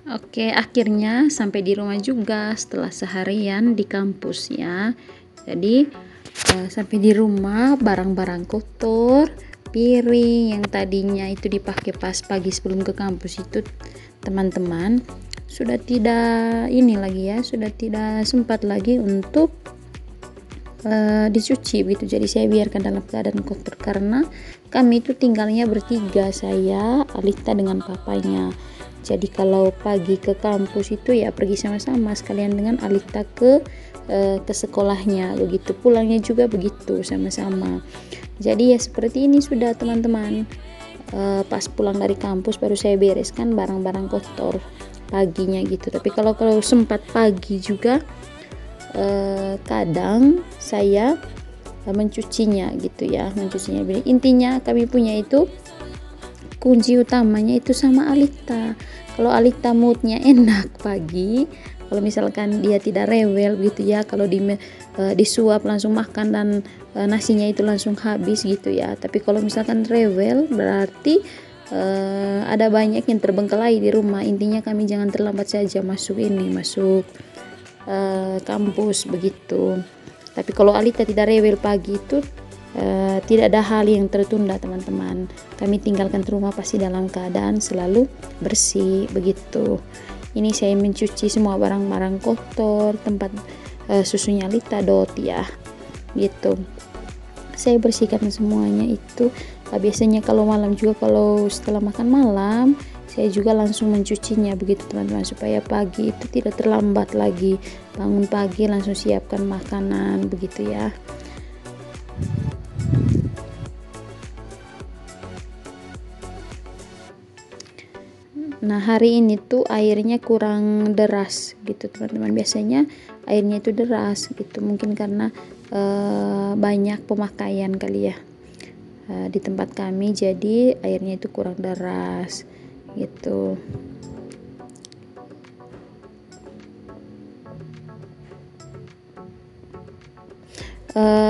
Oke, akhirnya sampai di rumah juga setelah seharian di kampus ya. Jadi sampai di rumah barang-barang kotor, piring yang tadinya itu dipakai pas pagi sebelum ke kampus itu teman-teman sudah tidak ini lagi ya, sudah tidak sempat lagi untuk dicuci begitu. Jadi saya biarkan dalam keadaan kotor karena kami itu tinggalnya bertiga, saya, Alita dengan papanya. Jadi kalau pagi ke kampus itu ya pergi sama-sama sekalian dengan Alita ke sekolahnya, begitu pulangnya juga begitu sama-sama. Jadi ya seperti ini sudah teman-teman. Pas pulang dari kampus baru saya bereskan barang-barang kotor paginya gitu. Tapi kalau sempat pagi juga kadang saya mencucinya gitu ya, mencucinya. Intinya kami punya itu kunci utamanya itu sama Alita. Kalau Alita moodnya enak pagi, kalau misalkan dia tidak rewel gitu ya, kalau disuap langsung makan dan nasinya itu langsung habis gitu ya. Tapi kalau misalkan rewel berarti ada banyak yang terbengkelai di rumah. Intinya kami jangan terlambat saja masuk kampus begitu. Tapi kalau Alita tidak rewel pagi itu tidak ada hal yang tertunda teman-teman. Kami tinggalkan rumah pasti dalam keadaan selalu bersih begitu. Ini saya mencuci semua barang-barang kotor, tempat susunya Alita dot ya gitu. Saya bersihkan semuanya itu. Biasanya kalau malam juga, kalau setelah makan malam saya juga langsung mencucinya begitu teman-teman, supaya pagi itu tidak terlambat lagi, bangun pagi langsung siapkan makanan begitu ya. Nah hari ini tuh airnya kurang deras gitu teman-teman, biasanya airnya itu deras gitu, mungkin karena banyak pemakaian kali ya di tempat kami, jadi airnya itu kurang deras gitu.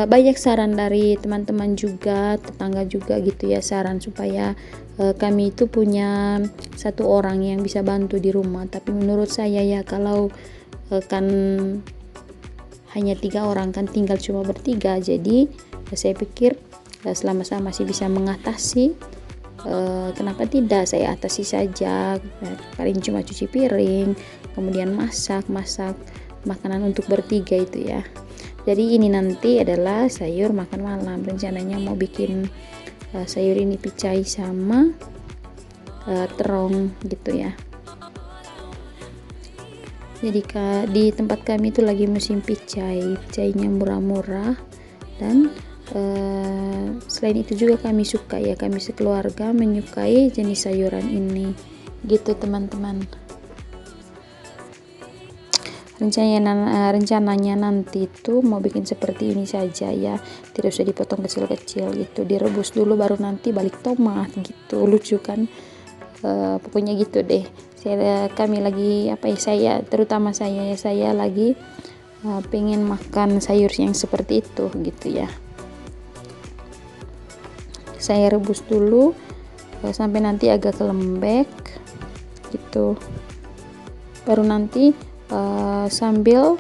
Banyak saran dari teman-teman juga, tetangga juga gitu ya, saran supaya kami itu punya satu orang yang bisa bantu di rumah. Tapi menurut saya ya kalau kan hanya 3 orang, kan tinggal cuma bertiga, jadi saya pikir selama-sama masih bisa mengatasi, kenapa tidak saya atasi saja. Paling cuma cuci piring, kemudian masak makanan untuk bertiga itu ya. Jadi ini nanti adalah sayur makan malam, rencananya mau bikin sayur ini picai sama terong gitu ya. Jadi di tempat kami itu lagi musim picainya murah-murah, dan selain itu juga kami suka ya, kami sekeluarga menyukai jenis sayuran ini gitu teman-teman. Rencananya nanti tuh mau bikin seperti ini saja ya, tidak usah dipotong kecil-kecil gitu, direbus dulu baru nanti balik tomat gitu, lucu kan. Pokoknya gitu deh. Kami lagi terutama saya lagi pengen makan sayur yang seperti itu gitu ya. Saya rebus dulu sampai nanti agak lembek gitu, baru nanti sambil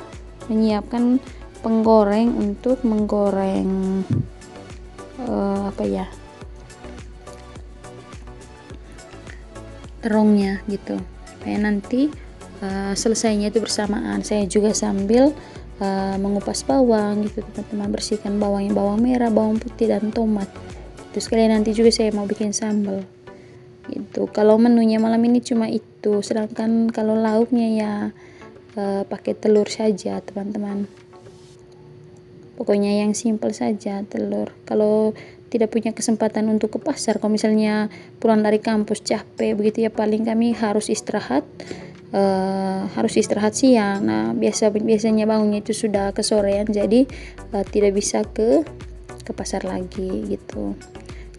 menyiapkan penggoreng untuk menggoreng terongnya gitu, supaya nanti selesainya itu bersamaan. Saya juga sambil mengupas bawang gitu teman-teman, bersihkan bawang merah, bawang putih dan tomat. Terus sekalian nanti juga saya mau bikin sambal gitu. Kalau menunya malam ini cuma itu, sedangkan kalau lauknya ya pakai telur saja teman-teman, pokoknya yang simple saja, telur. Kalau tidak punya kesempatan untuk ke pasar, kalau misalnya pulang dari kampus capek begitu ya, paling kami harus istirahat siang. Nah biasanya bangunnya itu sudah kesorean, jadi tidak bisa ke pasar lagi gitu.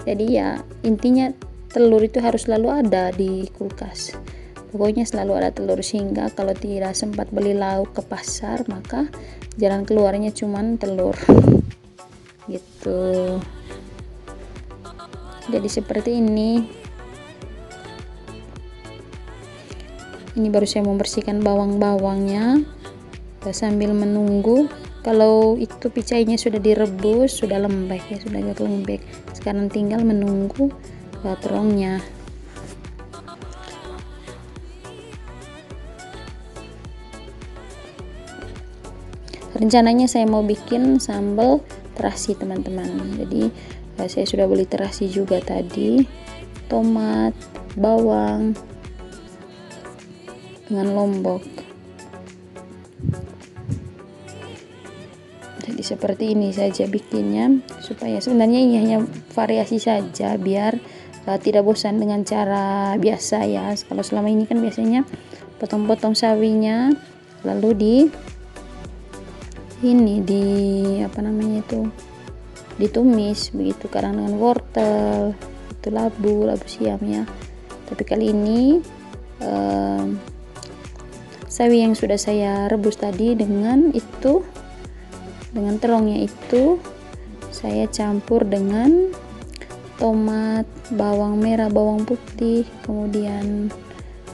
Jadi ya intinya telur itu harus selalu ada di kulkas, pokoknya selalu ada telur, sehingga kalau tidak sempat beli lauk ke pasar maka jalan keluarnya cuman telur gitu. Jadi seperti ini. Ini baru saya membersihkan bawang-bawangnya sambil menunggu. Kalau itu picainya sudah direbus, sudah lembek ya, sudah agak lembek. Sekarang tinggal menunggu terongnya. Rencananya saya mau bikin sambal terasi teman-teman. Jadi saya sudah beli terasi juga tadi, tomat, bawang dengan lombok. Jadi seperti ini saja bikinnya, supaya sebenarnya ini hanya variasi saja biar tidak bosan dengan cara biasa ya. Kalau selama ini kan biasanya potong-potong sawinya lalu ditumis begitu, kadang dengan wortel, itu labu siam ya. Tapi kali ini sawi yang sudah saya rebus tadi dengan terongnya itu saya campur dengan tomat, bawang merah, bawang putih, kemudian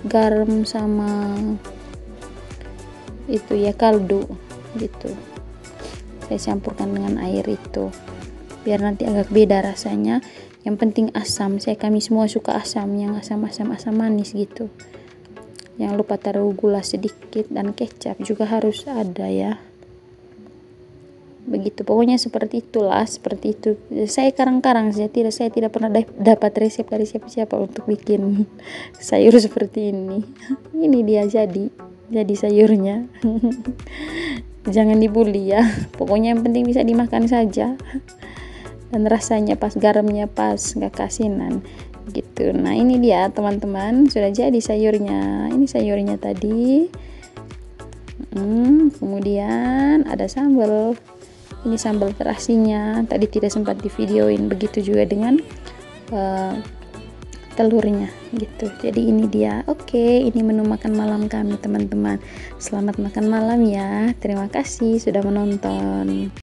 garam sama itu ya kaldu gitu. Saya campurkan dengan air itu biar nanti agak beda rasanya. Yang penting asam, kami semua suka asam, yang asam manis gitu. Jangan lupa taruh gula sedikit dan kecap juga harus ada ya. Begitu, pokoknya seperti itulah, seperti itu. Saya karang-karang saya tidak pernah dapat resep dari siapa-siapa untuk bikin sayur seperti ini. Ini dia jadi sayurnya. Jangan dibully ya, pokoknya yang penting bisa dimakan saja dan rasanya pas, garamnya pas, gak kasinan gitu. Nah ini dia teman-teman, sudah jadi sayurnya. Ini sayurnya tadi, kemudian ada sambal. Ini sambal terasinya, tadi tidak sempat di videoin. Begitu juga dengan telurnya gitu. Jadi ini dia. Oke, ini menu makan malam kami teman-teman. Selamat makan malam ya. Terima kasih sudah menonton.